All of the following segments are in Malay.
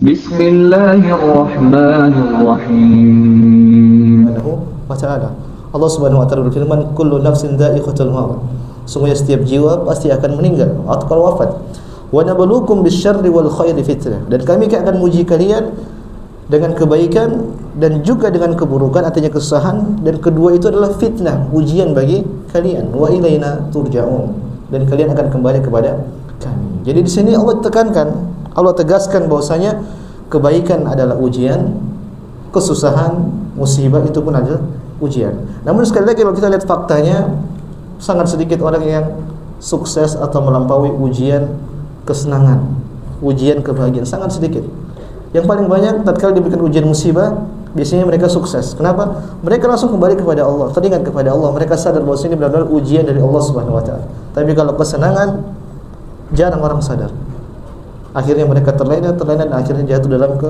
Bismillahirrahmanirrahim. Allah Subhanahu wa taala berfirman, kullu nafsin dha'iqatul maut. Sungguhnya setiap jiwa pasti akan meninggal atau kalau wafat. Wa nabluukum bisyarri wal khairi fitnah. Dan kami akan menguji kalian dengan kebaikan dan juga dengan keburukan, artinya kesusahan, dan kedua itu adalah fitnah, ujian bagi kalian. Wa ilaina turja'un. Dan kalian akan kembali kepada kami. Jadi di sini Allah tekankan, Allah tegaskan bahwasanya kebaikan adalah ujian, kesusahan, musibah itu pun adalah ujian. Namun sekali lagi kalau kita lihat faktanya, sangat sedikit orang yang sukses atau melampaui ujian kesenangan, ujian kebahagiaan, sangat sedikit. Yang paling banyak tatkala diberikan ujian musibah, biasanya mereka sukses. Kenapa? Mereka langsung kembali kepada Allah, teringat kepada Allah. Mereka sadar bahwa ini benar-benar ujian dari Allah Subhanahu wa taala. Tapi kalau kesenangan, jarang orang sadar. Akhirnya mereka terlena dan akhirnya jatuh dalam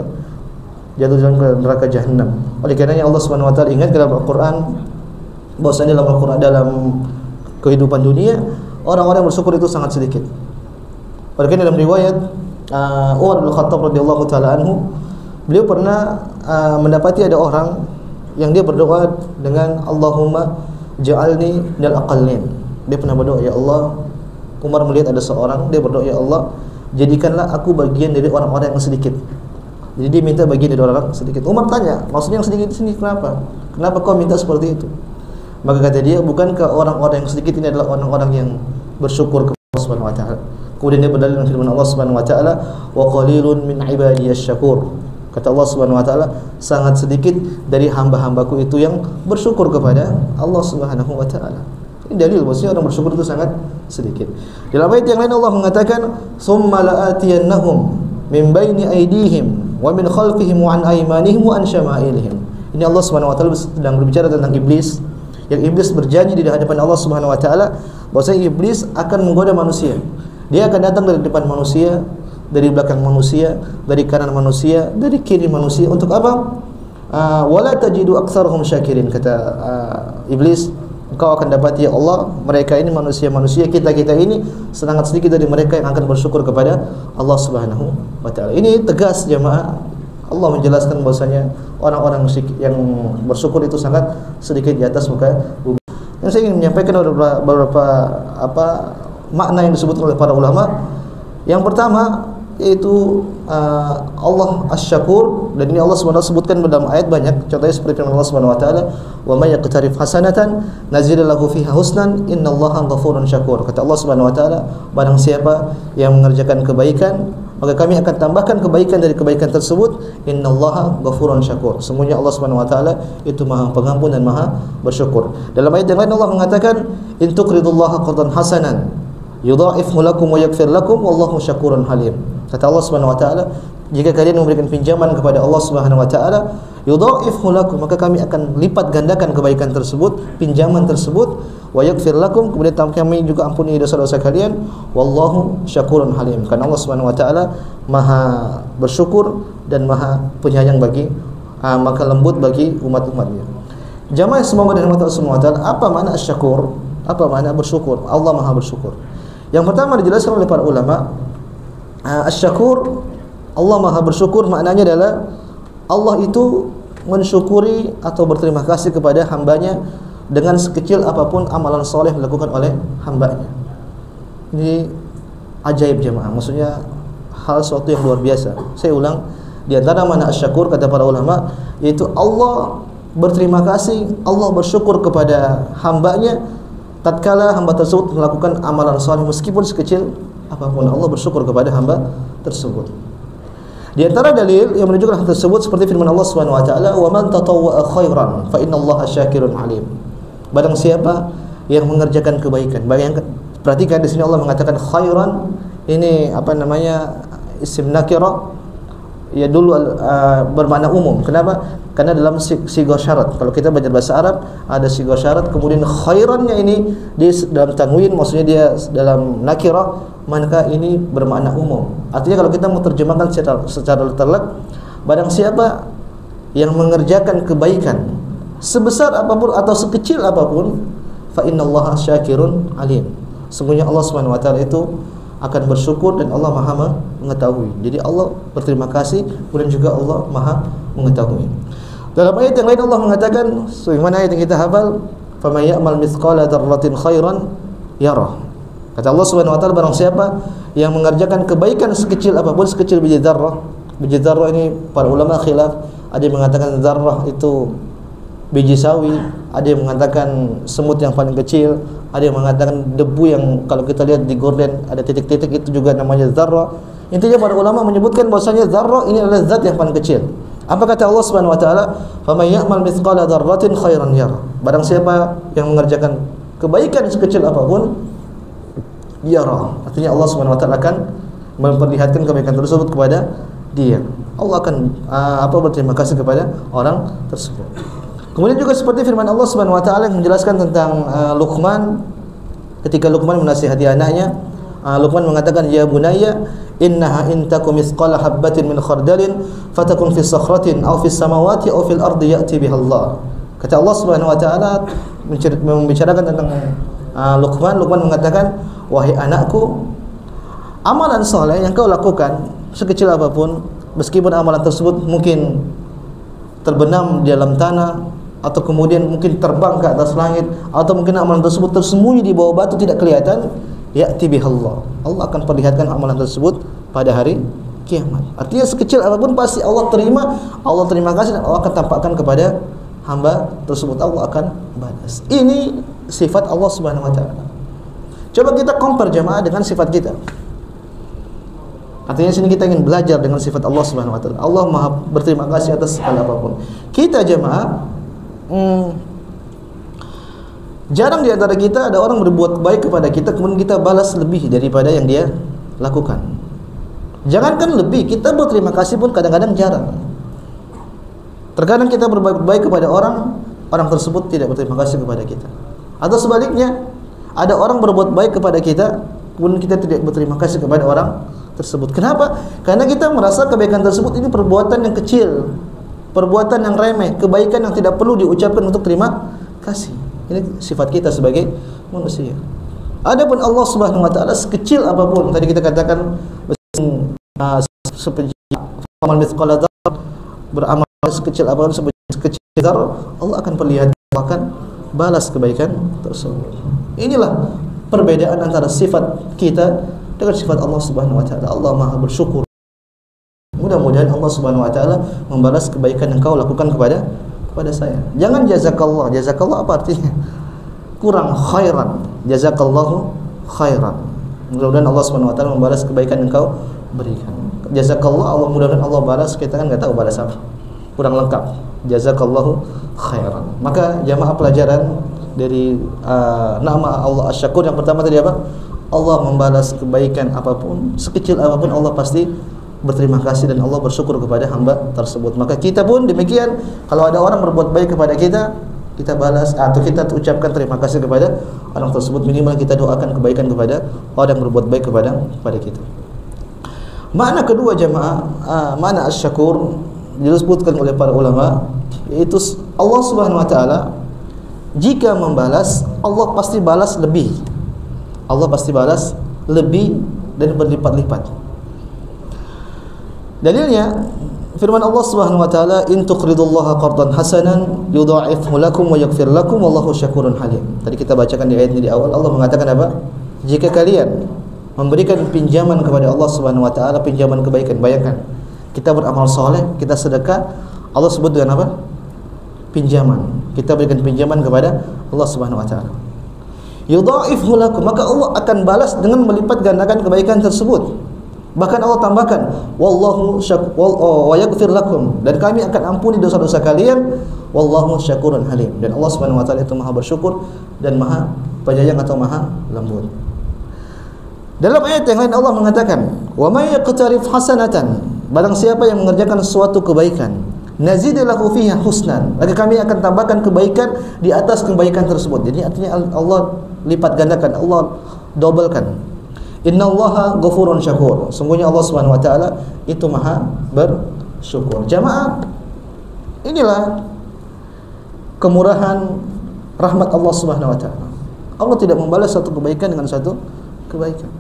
neraka jahanam. Oleh karenanya Allah Subhanahu wa taala ingat dalam Al-Qur'an bahwasanya dalam Al-Qur'an, dalam kehidupan dunia, orang-orang yang bersyukur itu sangat sedikit. Oleh karena dalam riwayat Umar bin Khattab radhiyallahu taala anhu, beliau pernah mendapati ada orang yang dia berdoa dengan Allahumma ja'alni minal aqallin. Dia pernah berdoa, ya Allah, Umar melihat ada seorang, dia berdoa, ya Allah, jadikanlah aku bagian dari orang-orang yang sedikit. Jadi dia minta bagian dari orang sedikit. Umar tanya, maksudnya yang sedikit di sini kenapa? Kenapa kau minta seperti itu? Maka kata dia, bukankah orang-orang yang sedikit ini adalah orang-orang yang bersyukur kepada Allah Subhanahu wa taala? Kemudian dia berdalil dengan firman Allah Subhanahu wa taala, wa qalilun min ibadiyasy syakur. Kata Allah Subhanahu wa taala, sangat sedikit dari hamba-hambaku itu yang bersyukur kepada Allah Subhanahu wa taala. Ini dalil bahwasanya orang bersyukur itu sangat sedikit. Dalam ayat yang lain Allah mengatakan, summa la'atiyannahum min baini aydihim wa min khalfihim wa an aymanihim wa an syama'ilihim. Ini Allah Subhanahu wa taala sedang berbicara tentang iblis. Yang iblis berjanji di hadapan Allah Subhanahu wa taala bahwasanya iblis akan menggoda manusia. Dia akan datang dari depan manusia, dari belakang manusia, dari kanan manusia, dari kiri manusia. Untuk apa? Wala tajidu aktsarahum syakirin. Kata iblis, engkau akan dapati, ya Allah, mereka ini manusia-manusia, kita ini sangat sedikit dari mereka yang akan bersyukur kepada Allah Subhanahu wa taala. Ini tegas jemaah. Allah menjelaskan bahwasanya orang-orang yang bersyukur itu sangat sedikit di atas muka bumi. Yang saya ingin menyampaikan beberapa makna yang disebut oleh para ulama. Yang pertama yaitu Allah Asy-Syakur, dan ini Allah SWT sebutkan dalam ayat banyak. Contohnya seperti firman Allah Subhanahu wa taala, "Wa may yaqtarif hasanatan nazid lahu fiha husnan innallaha ghafurun syakur." Kata Allah Subhanahu wa taala, barang siapa yang mengerjakan kebaikan, maka kami akan tambahkan kebaikan dari kebaikan tersebut. Innallaha ghafurun syakur. Semuanya Allah Subhanahu wa taala itu Maha Pengampun dan Maha Bersyukur. Dalam ayat yang lain Allah mengatakan, "In tuqridullaha qardan hasanan yudha'ifhu lakum wa yaghfir lakum wallahu syakurun halim." Kata Allah Subhanahu wa taala, jika kalian memberikan pinjaman kepada Allah Subhanahu wa taala, yudha'ifhu lakum, maka kami akan lipat gandakan kebaikan tersebut, pinjaman tersebut, wa yaghfir lakum, kemudian kami juga ampuni dosa-dosa kalian, wallahu syakurun halim. Karena Allah Subhanahu wa taala Maha bersyukur dan Maha penyayang bagi maka lembut bagi umat-umatnya. Jamaah semoga dirahmati Allah Subhanahu wa taala, apa makna asy-syakur? Apa makna bersyukur? Allah Maha bersyukur. Yang pertama dijelaskan oleh para ulama, asy-syakur, Allah Maha bersyukur, maknanya adalah Allah itu mensyukuri atau berterima kasih kepada hambanya dengan sekecil apapun amalan soleh dilakukan oleh hambanya. Ini ajaib jemaah, maksudnya hal suatu yang luar biasa. Saya ulang, di antara makna asy-syakur kata para ulama yaitu Allah berterima kasih, Allah bersyukur kepada hambanya tatkala hamba tersebut melakukan amalan soleh meskipun sekecil apapun. Allah bersyukur kepada hamba tersebut. Di antara dalil yang menunjukkan hal tersebut seperti firman Allah Subhanahu wa taala, "Wa man tatawwa'a khairan fa innallaha syakirun alim." Barang siapa yang mengerjakan kebaikan. Perhatikan di sini Allah mengatakan khairan, ini isim nakirah, ya dulu bermakna umum. Kenapa? Karena dalam sighah syarat. Kalau kita belajar bahasa Arab ada sighah syarat, kemudian khairannya ini di dalam tanwin, maksudnya dia dalam nakirah, maka ini bermakna umum. Artinya kalau kita mau terjemahkan secara terlek, barang siapa yang mengerjakan kebaikan sebesar apapun atau sekecil apapun, fa innallaha syakirun alim. Sesungguhnya Allah Subhanahu wa taala itu akan bersyukur dan Allah Maha mengetahui. Jadi Allah berterima kasih, kemudian juga Allah Maha mengetahui. Dalam ayat yang lain Allah mengatakan, sebagaimana ayat yang kita hafal, "Faman ya'mal mithqala dzarratin khairan yarah." Kata Allah Subhanahu wa taala, barang siapa yang mengerjakan kebaikan sekecil apapun, sekecil biji dzarrah. Biji dzarrah ini para ulama khilaf, ada yang mengatakan dzarrah itu biji sawi, ada yang mengatakan semut yang paling kecil, ada yang mengatakan debu yang kalau kita lihat di gorden ada titik-titik, itu juga namanya dzarrah. Intinya para ulama menyebutkan bahwasanya dzarrah ini adalah zat yang paling kecil. Apa kata Allah Subhanahu wa taala? "Faman ya'mal mithqala dzarratin khairan yarah." Barang siapa yang mengerjakan kebaikan sekecil apapun, yarah. Artinya Allah Subhanahu wa taala akan memperlihatkan kebaikan tersebut kepada dia. Allah akan berterima kasih kepada orang tersebut. Kemudian juga seperti firman Allah Subhanahu wa taala yang menjelaskan tentang Luqman, ketika Luqman menasihati anaknya, Luqman mengatakan, "Ya bunayya, innaha in takum mithqala habatin min khardalin fatakun fi sakhratin aw fis samawati aw fil ardi ya'ti biha Allah." Kata Allah Subhanahu wa taala membicarakan tentang Luqman mengatakan, "Wahai anakku, amalan soleh yang kau lakukan sekecil apapun, meskipun amalan tersebut mungkin terbenam di dalam tanah, atau kemudian mungkin terbang ke atas langit, atau mungkin amalan tersebut tersembunyi di bawah batu tidak kelihatan, ya'ti bihallah." Allah akan perlihatkan amalan tersebut pada hari kiamat. Artinya sekecil apapun pasti Allah terima, Allah terima kasih, dan Allah akan tampakkan kepada hamba tersebut, Allah akan balas. Ini sifat Allah Subhanahu wa taala. Coba kita compare jemaah dengan sifat kita. Artinya sini kita ingin belajar dengan sifat Allah Subhanahu wa taala. Allah Maha berterima kasih atas segala apapun. Kita jemaah, jarang di antara kita ada orang berbuat baik kepada kita kemudian kita balas lebih daripada yang dia lakukan. Jangankan lebih, kita berterima kasih pun kadang-kadang jarang. Terkadang kita berbuat baik kepada orang tersebut tidak berterima kasih kepada kita. Atau sebaliknya, ada orang berbuat baik kepada kita kemudian kita tidak berterima kasih kepada orang tersebut. Kenapa? Karena kita merasa kebaikan tersebut ini perbuatan yang kecil, perbuatan yang remeh, kebaikan yang tidak perlu diucapkan untuk terima kasih. Ini sifat kita sebagai manusia. Adapun Allah Subhanahu wa taala, sekecil apapun tadi kita katakan, seperti amal mithqala dzarrah, beramal sekecil apapun, sekecil dzarrah, Allah akan perlihatkan, akan balas kebaikan tersebut. Inilah perbedaan antara sifat kita dengan sifat Allah Subhanahu wa taala. Allah Maha bersyukur. Mudah-mudahan Allah Subhanahu wa taala membalas kebaikan yang kau lakukan kepada saya. Jangan jazakallah. Jazakallah apa artinya? Kurang, khairan. Jazakallahu khairan. Mudah-mudahan Allah Subhanahu wa taala membalas kebaikan yang kau berikan. Jazakallah, Allah mudah-mudahan Allah balas, kita kan enggak tahu balas apa. Kurang lengkap. Jazakallahu khairan. Maka jamaah pelajaran dari nama Allah Asy-Syakur yang pertama tadi apa? Allah membalas kebaikan apapun, sekecil apapun Allah pasti berterima kasih dan Allah bersyukur kepada hamba tersebut. Maka kita pun demikian, kalau ada orang berbuat baik kepada kita, kita balas atau kita ucapkan terima kasih kepada orang tersebut. Minimal kita doakan kebaikan kepada orang yang berbuat baik kepada kita. Makna kedua jemaah, makna asy-syakur disebutkan oleh para ulama, yaitu Allah Subhanahu wa taala jika membalas, Allah pasti balas lebih. Allah pasti balas lebih dan berlipat-lipat. Dalilnya firman Allah Subhanahu wa taala, "In tuqridullaha qardan hasanan yudha'ifhu lakum wa yaghfir lakum wallahu syakurun halim." Tadi kita bacakan di ayat ini di awal, Allah mengatakan apa? Jika kalian memberikan pinjaman kepada Allah Subhanahu wa taala, pinjaman kebaikan, bayangkan kita beramal soleh, kita sedekah, Allah sebut dengan apa? Pinjaman. Kita berikan pinjaman kepada Allah Subhanahu wa taala. Yudha'ifhu lakum, maka Allah akan balas dengan melipat gandakan kebaikan tersebut. Bahkan Allah tambahkan, wallahu wa yaghfir lakum, dan kami akan ampuni dosa-dosa kalian, wallahu syakurun halim, dan Allah Subhanahu wa taala itu Maha bersyukur dan Maha penyayang atau Maha lembut. Dalam ayat yang lain Allah mengatakan, wa may yaqtarif hasanatan, barang siapa yang mengerjakan suatu kebaikan, nazid lahu fiha husnan, maka kami akan tambahkan kebaikan di atas kebaikan tersebut. Jadi artinya Allah lipat gandakan, Allah dobelkan. Innallaha ghafurun syakur, sungguhnya Allah Subhanahu wa taala itu Maha bersyukur. Jamaah, inilah kemurahan rahmat Allah Subhanahu wa taala. Allah tidak membalas satu kebaikan dengan satu kebaikan.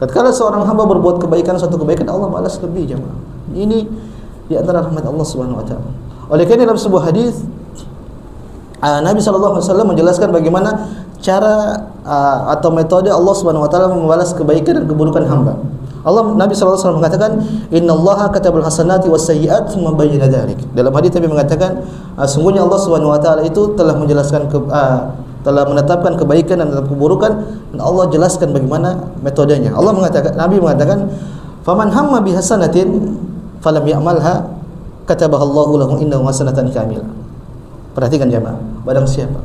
Tatkala seorang hamba berbuat kebaikan, suatu kebaikan, Allah balas lebih jemaah. Ini di antara rahmat Allah Subhanahu wa taala. Oleh karena dalam sebuah hadis Nabi sallallahu alaihi wasallam menjelaskan bagaimana cara atau metode Allah Subhanahu wa taala membalas kebaikan dan keburukan hamba. Nabi sallallahu alaihi wasallam mengatakan, "Innallaha katabal hasanati was sayyi'at tsumma bayyana dzalik." Dalam hadis Nabi mengatakan, sungguhnya Allah Subhanahu wa taala itu telah menjelaskan telah menetapkan kebaikan dan keburukan, dan Allah jelaskan bagaimana metodenya. Nabi mengatakan, "Faman hamma bihasanatin falam ya'malha katabaha Allahu lahu innahu hasanatan kamilah." Perhatikan jemaah, barang siapa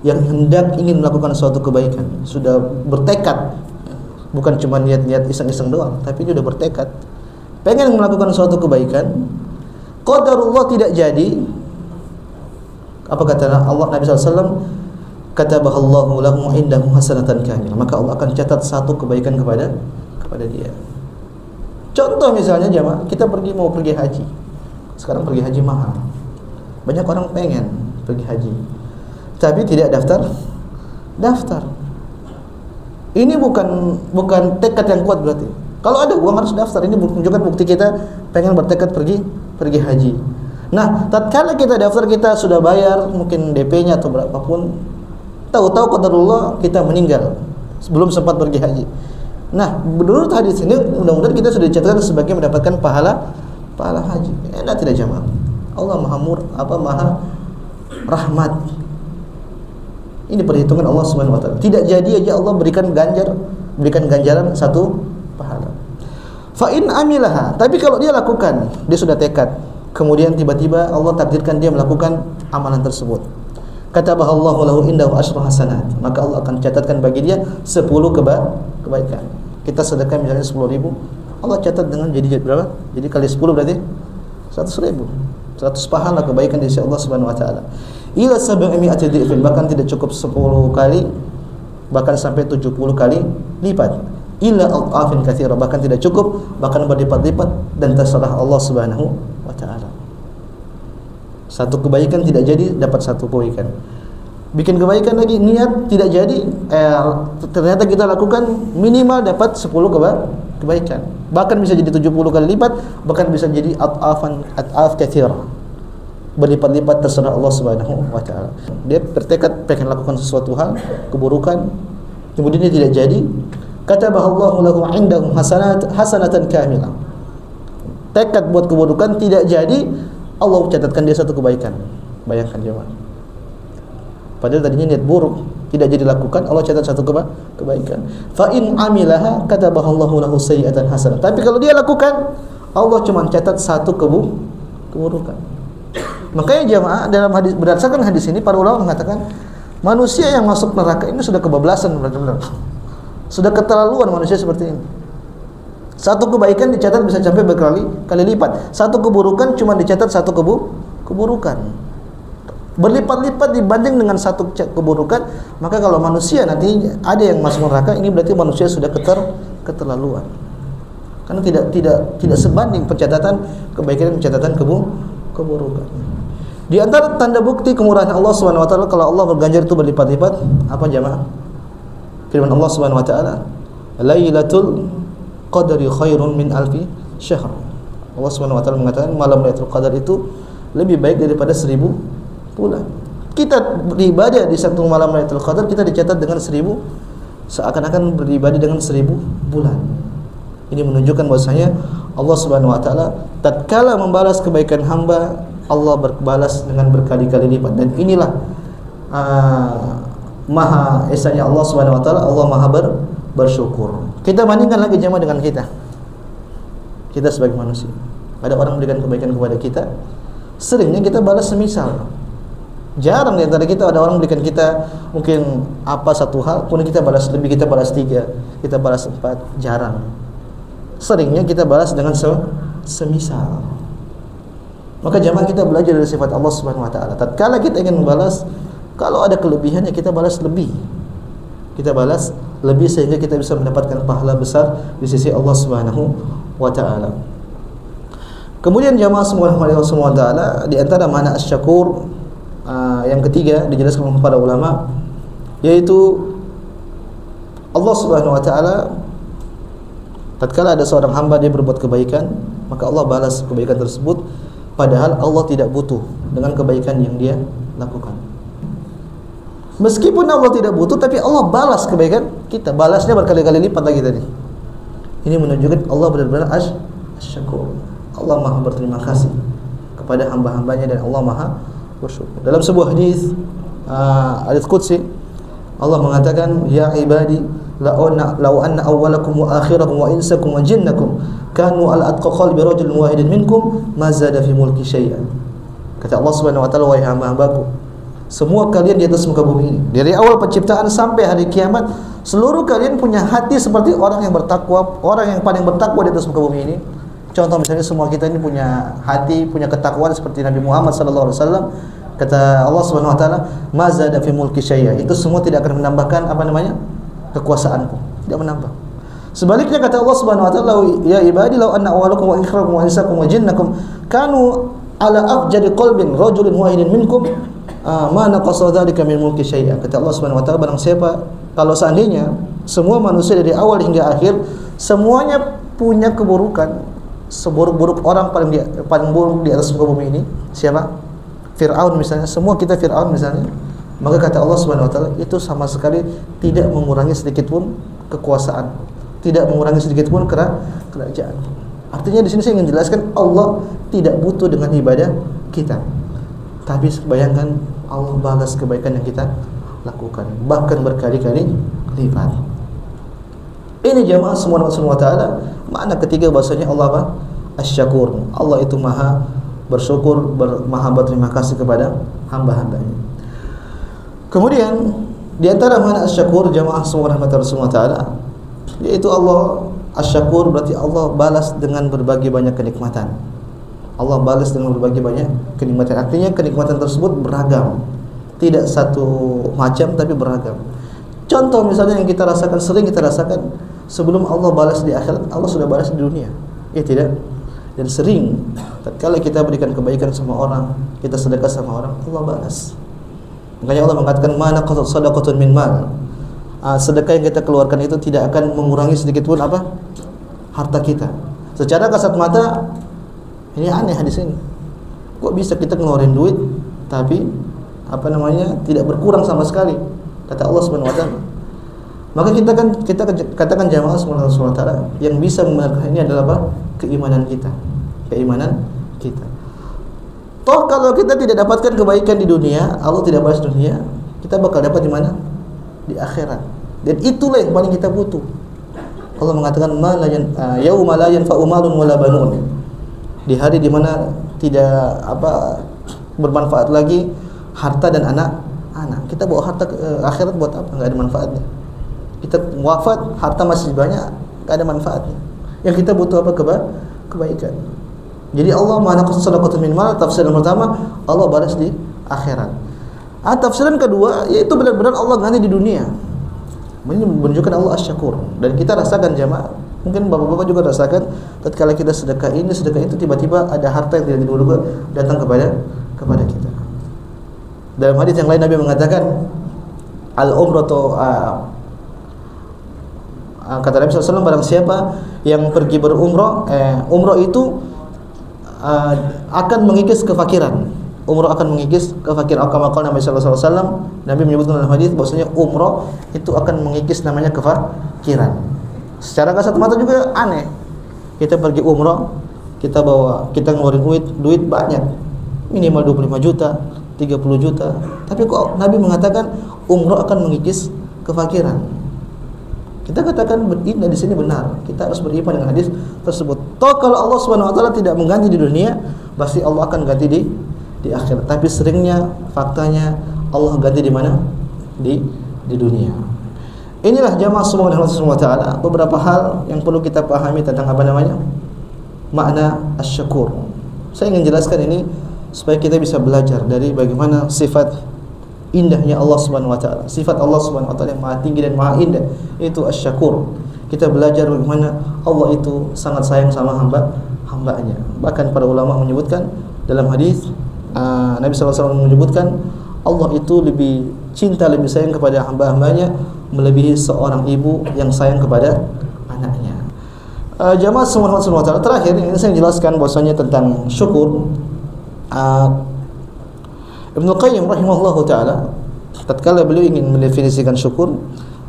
yang hendak ingin melakukan suatu kebaikan, sudah bertekad, bukan cuma niat-niat iseng-iseng doang, tapi dia sudah bertekad pengen melakukan suatu kebaikan, qadarullah tidak jadi, apa kata Allah, Nabi SAW, katabahallahu lahu indahu hasanatan kamilah, maka Allah akan catat satu kebaikan kepada dia. Contoh misalnya jemaah, kita mau pergi haji. Sekarang pergi haji mahal. Banyak orang pengen pergi haji, tapi tidak daftar. Ini bukan tekad yang kuat berarti. Kalau ada uang harus daftar. Ini menunjukkan bukti kita pengen bertekad pergi haji. Nah, tatkala kita daftar, kita sudah bayar mungkin DP-nya atau berapapun, tahu-tahu qadarullah kita meninggal sebelum sempat pergi haji. Nah, menurut hadis ini mudah-mudahan kita sudah dicatatkan sebagai mendapatkan pahala haji. Enak tidak jemaah? Allah Maha Rahmat. Ini perhitungan Allah Subhanahu wa taala. Tidak jadi aja Allah berikan ganjaran satu pahala. Fa in amilaha, tapi kalau dia lakukan, dia sudah tekad, kemudian tiba-tiba Allah takdirkan dia melakukan amalan tersebut, katabahallahu lahu indahu asyru hasanat, maka Allah akan catatkan bagi dia 10 kebaikan. Kita sedekah misalnya 10.000, Allah catat dengan jadi berapa? Jadi kali 10 berarti 100.000. 100 pahala kebaikan di sisi Allah Subhanahu wa taala. Ila 700 dhifin, bahkan tidak cukup 10 kali, bahkan sampai 70 kali lipat. Ila al-afin katsira, bahkan tidak cukup, bahkan berlipat-lipat, dan terserah Allah Subhanahu wa taala. Satu kebaikan tidak jadi, dapat satu kebaikan. Bikin kebaikan lagi, niat tidak jadi, ternyata kita lakukan, minimal dapat 10 kebaikan. Bahkan bisa jadi 70 kali lipat, bahkan bisa jadi at'af katsira. Berlipat-lipat, terserah Allah Subhanahu wa taala. Dia bertekad pengen lakukan sesuatu hal keburukan, kemudian dia tidak jadi, katabahallahu lahu indahu hasanatan kamilah. Tekad buat keburukan tidak jadi, Allah catatkan dia satu kebaikan. Bayangkan jemaah. Padahal tadinya niat buruk, tidak jadi lakukan, Allah catat satu kebaikan. Fa in amilaha katabahallahu lahu sayyi'atan hasanah. Tapi kalau dia lakukan, Allah cuma catat satu keburukan. Makanya jemaah, dalam hadis, berdasarkan hadis ini para ulama mengatakan manusia yang masuk neraka ini sudah kebablasan, benar-benar. Sudah keterlaluan manusia seperti ini. Satu kebaikan dicatat bisa sampai berkali-kali lipat. Satu keburukan cuma dicatat satu keburukan. Berlipat-lipat dibanding dengan satu keburukan. Maka kalau manusia nanti ada yang masuk neraka, ini berarti manusia sudah keterlaluan. Karena tidak sebanding pencatatan kebaikan dan pencatatan keburukan. Di antara tanda bukti kemurahan Allah Subhanahu wa taala kalau Allah berganjar itu berlipat-lipat, apa jemaah? Firman Allah Subhanahu wa taala, "Lailatul qadri khairun min alfi syahr." Allah Subhanahu wa taala mengatakan malam Lailatul Qadar itu lebih baik daripada 1000 bulan. Kita beribadah di satu malam Lailatul Qadar, kita dicatat dengan 1000, seakan-akan beribadah dengan 1000 bulan. Ini menunjukkan bahwasanya Allah Subhanahu wa taala tatkala membalas kebaikan hamba, Allah berbalas dengan berkali-kali lipat. Dan inilah maha esanya Allah Subhanahu wa taala, Allah maha bersyukur. Kita bandingkan lagi jemaah dengan kita sebagai manusia. Ada orang memberikan kebaikan kepada kita, seringnya kita balas semisal. Jarang di antara kita ada orang memberikan kita mungkin satu hal, kemudian kita balas lebih, kita balas 3, kita balas 4, jarang. Seringnya kita balas dengan semisal. Maka jemaah, kita belajar dari sifat Allah Subhanahu wa taala. Tatkala kita ingin membalas, kalau ada kelebihannya kita balas lebih. Kita balas lebih sehingga kita bisa mendapatkan pahala besar di sisi Allah Subhanahu wa taala. Kemudian jemaah semoga Allah Subhanahu wa taala, di antara makna asy-syakur yang ketiga dijelaskan oleh para ulama, yaitu Allah Subhanahu wa taala Tatkala ada seorang hamba dia berbuat kebaikan, maka Allah balas kebaikan tersebut, padahal Allah tidak butuh dengan kebaikan yang dia lakukan. Meskipun Allah tidak butuh, tapi Allah balas kebaikan kita, balasnya berkali-kali lipat lagi tadi. Ini menunjukkan Allah benar-benar asy-syakur. Allah Maha berterima kasih kepada hamba-hambanya dan Allah Maha bersyukur. Dalam sebuah hadis hadis qudsi, Allah mengatakan, ya ibadi law anna awwalakum wa akhirakum wa insakum wa jinnakum kanu ala atqa qalbi rajulin wahidin minkum ma zada fi mulki syai'an. Kata Allah Subhanahu wa taala, wahai hamba-hambaku, semua kalian di atas muka bumi ini, dari awal penciptaan sampai hari kiamat, seluruh kalian punya hati seperti orang yang bertakwa, orang yang paling bertakwa di atas muka bumi ini. Contoh misalnya semua kita ini punya hati, punya ketakwaan seperti Nabi Muhammad sallallahu alaihi wasallam. Kata Allah Subhanahu wa taala, ma zada fi mulki syai'a. Itu semua tidak akan menambahkan kekuasaanku, tidak menambah. Sebaliknya kata Allah Subhanahu wa taala, ya ibadi law anna awwalakum wa akhirakum wa insakum wa jinnakum kanu ala afjari qalbin rajulin wahidin minkum ma naqasa dzalika min mulki syai'a. Kata Allah Subhanahu wa taala, barang siapa, kalau seandainya semua manusia dari awal hingga akhir semuanya punya keburukan, seburuk-buruk orang paling buruk di atas muka bumi ini siapa? Fir'aun misalnya, semua kita Fir'aun misalnya, maka kata Allah Subhanahu wa taala, itu sama sekali tidak mengurangi sedikit pun kekuasaan, tidak mengurangi sedikit pun kerajaan. Artinya di sini saya ingin jelaskan, Allah tidak butuh dengan ibadah kita. Tapi bayangkan Allah balas kebaikan yang kita lakukan, bahkan berkali-kali lipat. Ini jamaah semua wa taala, makna ketiga bahasanya Allah apa? Asy-syakur. Allah itu Maha bersyukur, Maha berterima kasih kepada hamba-hambanya. Kemudian di antara makna asy-syakur jamaah semua wa taala, yaitu Allah asy-syakur berarti Allah balas dengan berbagai banyak kenikmatan. Allah balas dengan berbagai banyak kenikmatan. Artinya kenikmatan tersebut beragam, tidak satu macam tapi beragam. Contoh misalnya yang kita rasakan, sering kita rasakan, sebelum Allah balas di akhirat, Allah sudah balas di dunia. Ya tidak? Dan sering tatkala kita berikan kebaikan sama orang, kita sedekah sama orang, Allah balas. Makanya Allah mengatakan, mana qasad sadaqatun min mal. Sedekah yang kita keluarkan itu tidak akan mengurangi sedikit pun harta kita. Secara kasat mata ini aneh hadis ini. Kok bisa kita ngeluarin duit tapi tidak berkurang sama sekali, kata Allah Subhanahu wa taala. Maka kita katakan jamaah Subhanahu wa taala, yang bisa membenarkan ini adalah apa? Keimanan kita. Toh kalau kita tidak dapatkan kebaikan di dunia, Allah tidak balas dunia, kita bakal dapat di mana? Di akhirat. Dan itulah yang paling kita butuh. Allah mengatakan, yauma la yanfa'u malun wala banun. Di hari di mana tidak bermanfaat lagi harta dan anak. Kita bawa harta ke akhirat buat apa? Enggak ada manfaatnya. Kita wafat, harta masih banyak, enggak ada manfaatnya. Yang kita butuh apa? Kebaikan. Jadi Allah mana sadaqatun min mal, tafsiran pertama Allah balas di akhirat. Tafsiran kedua yaitu benar-benar Allah ganti di dunia. Ini menunjukkan Allah asy-syakur. Dan kita rasakan jamaah, mungkin bapak-bapak juga rasakan, tatkala kita sedekah itu tiba-tiba ada harta yang tidak diduga datang kepada kita. Dalam hadis yang lain Nabi mengatakan, al-umratu kata Nabi SAW, barang siapa yang pergi berumrah, umrah itu akan mengikis kefakiran. Umrah akan mengikis kefakiran. Kama-kala Nabi sallallahu alaihi wasallam, Nabi menyebutkan dalam hadis bahwasanya umrah itu akan mengikis namanya kefakiran. Secara kasat mata juga aneh. Kita pergi umrah, kita ngeluarin duit banyak. Minimal 25 juta, 30 juta. Tapi kok Nabi mengatakan umrah akan mengikis kefakiran. Kita katakan ini di sini benar. Kita harus beriman dengan hadis tersebut. Toh kalau Allah Subhanahu wa taala tidak mengganti di dunia, pasti Allah akan ganti di akhirat. Tapi seringnya faktanya Allah ganti di mana? Di dunia. Inilah jamaah semua Allah Subhanahu wa taala beberapa hal yang perlu kita pahami tentang makna asy-syakur. Saya ingin jelaskan ini supaya kita bisa belajar dari bagaimana sifat indahnya Allah Subhanahu wa taala. Sifat Allah Subhanahu wa taala yang maha tinggi dan maha indah, itu asy-syakur. Kita belajar bagaimana Allah itu sangat sayang sama hambanya. Bahkan para ulama menyebutkan dalam hadis, Nabi SAW menyebutkan Allah itu lebih sayang kepada hamba-hambanya melebihi seorang ibu yang sayang kepada anaknya. Jamaah semua Subhanahu wa taala, terakhir ini saya jelaskan bahwasanya tentang syukur. Ibnu Qayyim rahimahullahu taala tatkala beliau ingin mendefinisikan syukur,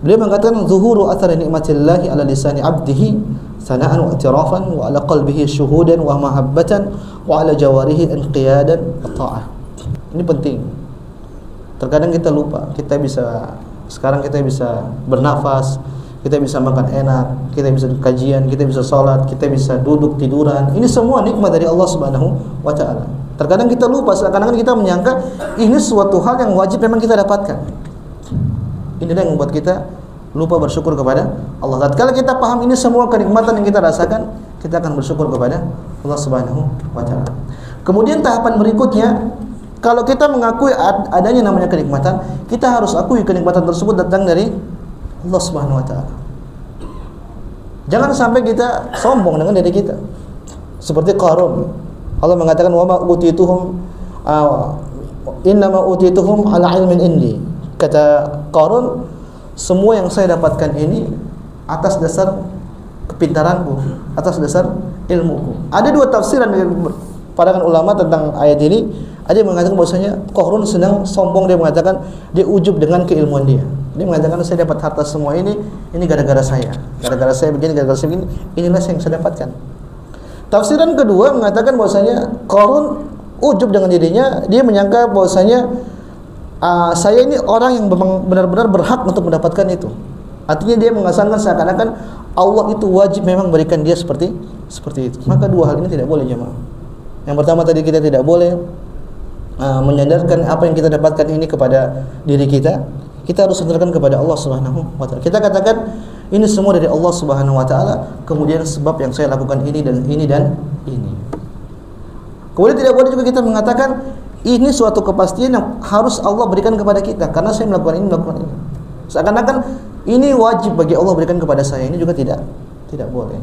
beliau mengatakan zuhuru athari nikmatillahi ala lisani 'abdihi sana'an wa i'tirafan wa ala qalbihi syuhudan wa mahabbatan wa ala jawarihi inqiyadan wa ta'ah. Ini penting. Terkadang kita lupa, sekarang kita bisa bernafas, kita bisa makan enak, kita bisa kajian, kita bisa sholat, kita bisa duduk tiduran. Ini semua nikmat dari Allah Subhanahu wa taala. Terkadang kita lupa, seakan-akan kita menyangka ini suatu hal yang wajib memang kita dapatkan. Inilah yang membuat kita lupa bersyukur kepada Allah. Tatkala kita paham ini semua kenikmatan yang kita rasakan, kita akan bersyukur kepada Allah Subhanahu wa taala. Kemudian tahapan berikutnya, kalau kita mengakui adanya namanya kenikmatan, kita harus akui kenikmatan tersebut datang dari Allah Subhanahu wa taala. Jangan sampai kita sombong dengan diri kita. Seperti Qarun. Allah mengatakan wa ma utituhum innama utituhum ala ilmin indi. Kata Qarun, semua yang saya dapatkan ini atas dasar kepintaranku, atas dasar ilmuku. Ada dua tafsiran dari pandangan ulama tentang ayat ini. Ada yang mengatakan bahwasanya Qarun sedang sombong, dia mengatakan dia ujub dengan keilmuan dia. Dia mengatakan saya dapat harta semua ini gara-gara saya. Gara-gara saya begini, gara-gara saya begini, inilah yang saya dapatkan. Tafsiran kedua mengatakan bahwasanya Qarun ujub dengan dirinya, dia menyangka bahwasanya saya ini orang yang benar-benar berhak untuk mendapatkan itu. Artinya dia mengasangkan seakan-akan Allah itu wajib memang memberikan dia seperti itu. Maka dua hal ini tidak boleh, jemaah. Yang pertama tadi, kita tidak boleh menyandarkan apa yang kita dapatkan ini kepada diri kita. Kita harus sandarkan kepada Allah Subhanahu wa taala. Kita katakan ini semua dari Allah Subhanahu wa taala, kemudian sebab yang saya lakukan ini dan ini dan ini. Kemudian tidak boleh juga kita mengatakan ini suatu kepastian yang harus Allah berikan kepada kita karena saya melakukan ini. Seakan-akan ini wajib bagi Allah berikan kepada saya. Ini juga tidak boleh.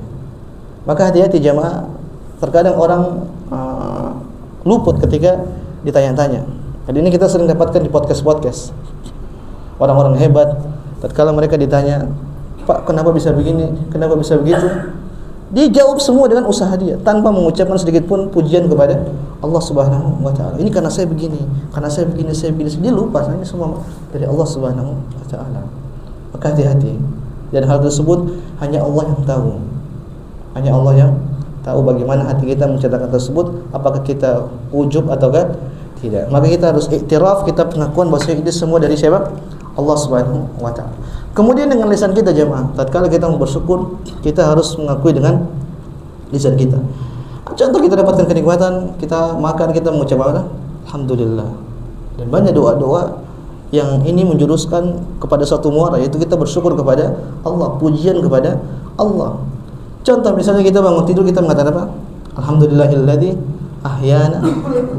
Maka hati-hati jamaah. Terkadang orang luput ketika ditanya-tanya. Jadi ini kita sering dapatkan di podcast. Orang-orang hebat, tatkala mereka ditanya, "Pak, kenapa bisa begini? Kenapa bisa begitu?" Dia jawab semua dengan usaha dia, tanpa mengucapkan sedikit pun pujian kepada Allah Subhanahu wa taala. Ini karena saya begini, saya begini. Dia lupa ini semua dari Allah Subhanahu wa taala. Maka hati-hati. Dan hal tersebut hanya Allah yang tahu. Hanya Allah yang tahu bagaimana hati kita menceritakan tersebut, apakah kita ujub ataukah tidak. Maka kita harus iktiraf, kita pengakuan bahwa ini semua dari siapa? Allah Subhanahu wa taala. Kemudian dengan lisan kita jemaah, tatkala kita mau bersyukur, kita harus mengakui dengan lisan kita. Contoh kita dapatkan kenikmatan, kita makan, kita mengucap alhamdulillah. Dan banyak doa-doa yang ini menjuruskan kepada suatu muara, yaitu kita bersyukur kepada Allah, pujian kepada Allah. Contoh misalnya kita bangun tidur, kita mengatakan apa? Alhamdulillahilladzi ahyana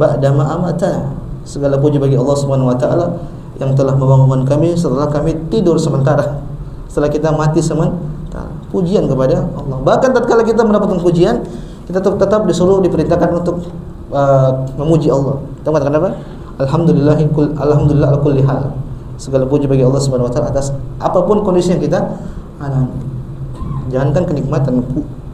ba'da ma amatana. Segala puji bagi Allah Subhanahu wa taala yang telah membangunkan kami setelah kami tidur sementara, setelah kita mati sementara. Pujian kepada Allah. Bahkan tatkala kita mendapatkan pujian, kita tetap disuruh, diperintahkan untuk memuji Allah. Kita mengatakan apa? Alhamdulillah ala kulli hal. Segala puji bagi Allah Subhanahu wa taala atas apapun kondisi yang kita alami. Jangankan kenikmatan,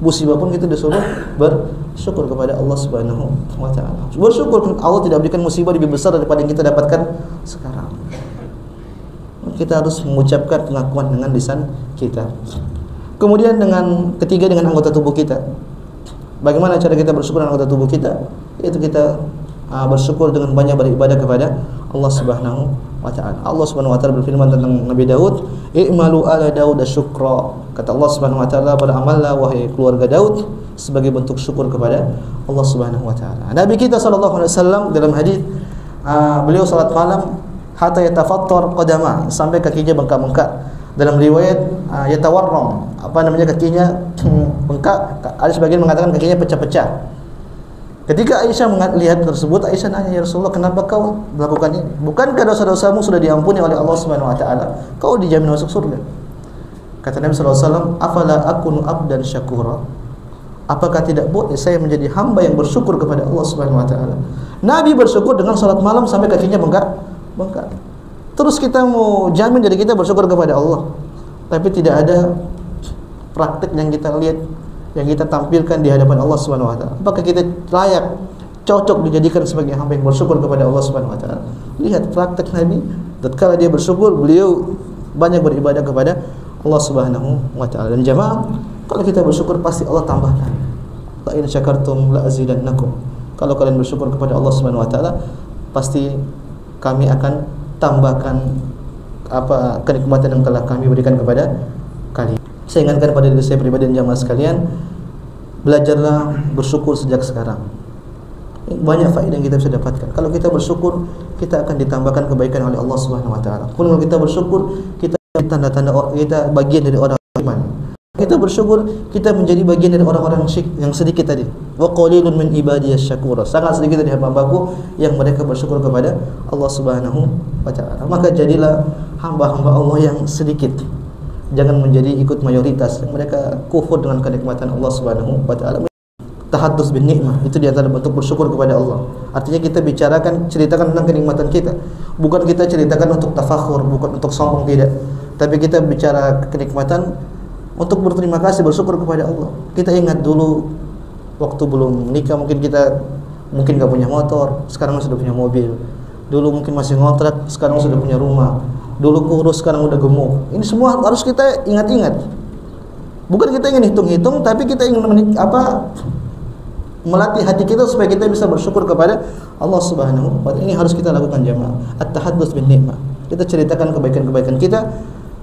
musibah pun kita disuruh bersyukur kepada Allah Subhanahu wa taala. Bersyukur Allah tidak berikan musibah lebih besar daripada yang kita dapatkan sekarang. Kita harus mengucapkan pengakuan dengan lisan kita. Kemudian ketiga dengan anggota tubuh kita. Bagaimana cara kita bersyukur dengan anggota tubuh kita? Yaitu kita bersyukur dengan banyak beribadah kepada Allah Subhanahu wa taala. Allah Subhanahu wa taala berfirman tentang Nabi Daud, "I'malu ala Daud syukra." Kata Allah Subhanahu wa taala, "Beramallah wahai keluarga Daud sebagai bentuk syukur kepada Allah Subhanahu wa taala." Nabi kita sallallahu alaihi wasallam dalam hadis beliau salat malam hatta yatafattar qadama, sampai kakinya bengkak-bengkak. Dalam riwayat yatawarram, kakinya bengkak. Ada sebagian mengatakan kakinya pecah-pecah. Ketika Aisyah melihat tersebut, Aisyah nanya, "Ya Rasulullah, kenapa kau melakukan ini? Bukankah dosa-dosamu sudah diampuni oleh Allah Subhanahu wa taala? Kau dijamin masuk surga." Kata Nabi sallallahu alaihi wasallam, "Afala akunu abdan syakura?" Apakah tidak boleh saya menjadi hamba yang bersyukur kepada Allah Subhanahu wa taala? Nabi bersyukur dengan salat malam sampai kakinya bengkak. Terus kita mau jamin dari kita bersyukur kepada Allah, tapi tidak ada praktik yang kita lihat, yang kita tampilkan di hadapan Allah Subhanahu wa taala, apakah kita layak, cocok dijadikan sebagai hamba yang bersyukur kepada Allah Subhanahu wa taala? Lihat praktek Nabi, tatkala dia bersyukur, beliau banyak beribadah kepada Allah Subhanahu wa taala. Dan jemaah, kalau kita bersyukur pasti Allah tambahkan. La in syakartum la azidannakum. Kalau kalian bersyukur kepada Allah Subhanahu wa taala, pasti kami akan tambahkan apa kenikmatan yang telah kami berikan kepada kalian. Saya ingatkan pada diri saya pribadi dan jamaah sekalian, belajarlah bersyukur sejak sekarang. Banyak faedah yang kita bisa dapatkan. Kalau kita bersyukur, kita akan ditambahkan kebaikan oleh Allah Subhanahu wa taala. Kalau kita bersyukur, kita tanda-tanda kita bagian dari orang iman. Kita bersyukur, kita menjadi bagian dari orang-orang yang sedikit tadi. Wa qalilun min ibadiyas syakur. Sangat sedikit dari hamba-hambaku yang mereka bersyukur kepada Allah Subhanahu wa taala. Maka jadilah hamba-hamba Allah yang sedikit. Jangan menjadi ikut mayoritas yang mereka kufur dengan kenikmatan Allah Subhanahu wa taala. Tahaddus bin nikmah, itu di antara bentuk bersyukur kepada Allah. Artinya kita bicarakan, ceritakan tentang kenikmatan kita. Bukan kita ceritakan untuk tafakhur, bukan untuk sombong, tidak. Tapi kita bicara kenikmatan untuk berterima kasih, bersyukur kepada Allah. Kita ingat dulu waktu belum menikah, mungkin kita nggak punya motor, sekarang sudah punya mobil. Dulu mungkin masih ngontrak, sekarang sudah punya rumah. Dulu kurus, sekarang udah gemuk. Ini semua harus kita ingat-ingat. Bukan kita ingin hitung-hitung, tapi kita ingin melatih hati kita supaya kita bisa bersyukur kepada Allah Subhanahu wa taala. Ini harus kita lakukan jemaah. At-tahaddus bin nikmah. Kita ceritakan kebaikan-kebaikan kita,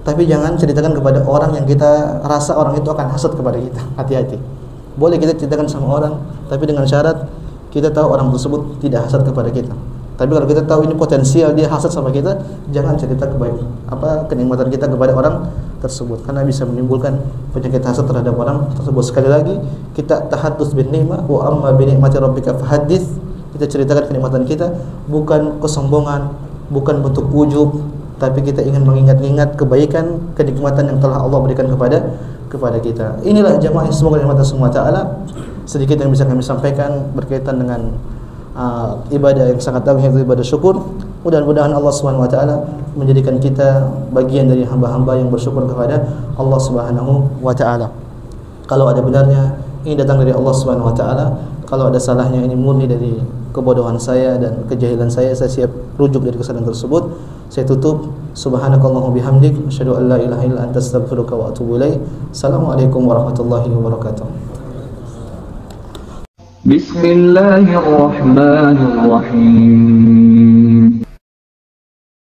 tapi jangan ceritakan kepada orang yang kita rasa orang itu akan hasad kepada kita. Hati-hati. Boleh kita ceritakan sama orang, tapi dengan syarat kita tahu orang tersebut tidak hasad kepada kita. Tapi kalau kita tahu ini potensial dia hasad sama kita, jangan cerita kenikmatan kita kepada orang tersebut, karena bisa menimbulkan penyakit hasad terhadap orang tersebut. Sekali lagi, kita tahaddus bin nikmah, wa amma bi nikmati rabbika fahaddits. Kita ceritakan kenikmatan kita, bukan kesombongan, bukan bentuk ujub, tapi kita ingin mengingat-ingat kebaikan, kenikmatan yang telah Allah berikan kepada kita. Inilah jemaah, semoga Allah Subhanahu wa taala sedikit yang bisa kami sampaikan berkaitan dengan ibadah yang sangat agung, yaitu ibadah syukur. Mudah-mudahan Allah Subhanahu wa taala menjadikan kita bagian dari hamba-hamba yang bersyukur kepada Allah Subhanahu wa taala. Kalau ada benarnya, ini datang dari Allah Subhanahu wa taala. Kalau ada salahnya, ini murni dari kebodohan saya dan kejahilan saya siap rujuk dari kesalahan tersebut. Saya tutup. Subhanakallahumma bihamdik, asyhadu an la ilaha illa anta, astaghfiruka wa atubu ilaik. Assalamualaikum warahmatullahi wabarakatuh. بسم الله الرحمن الرحيم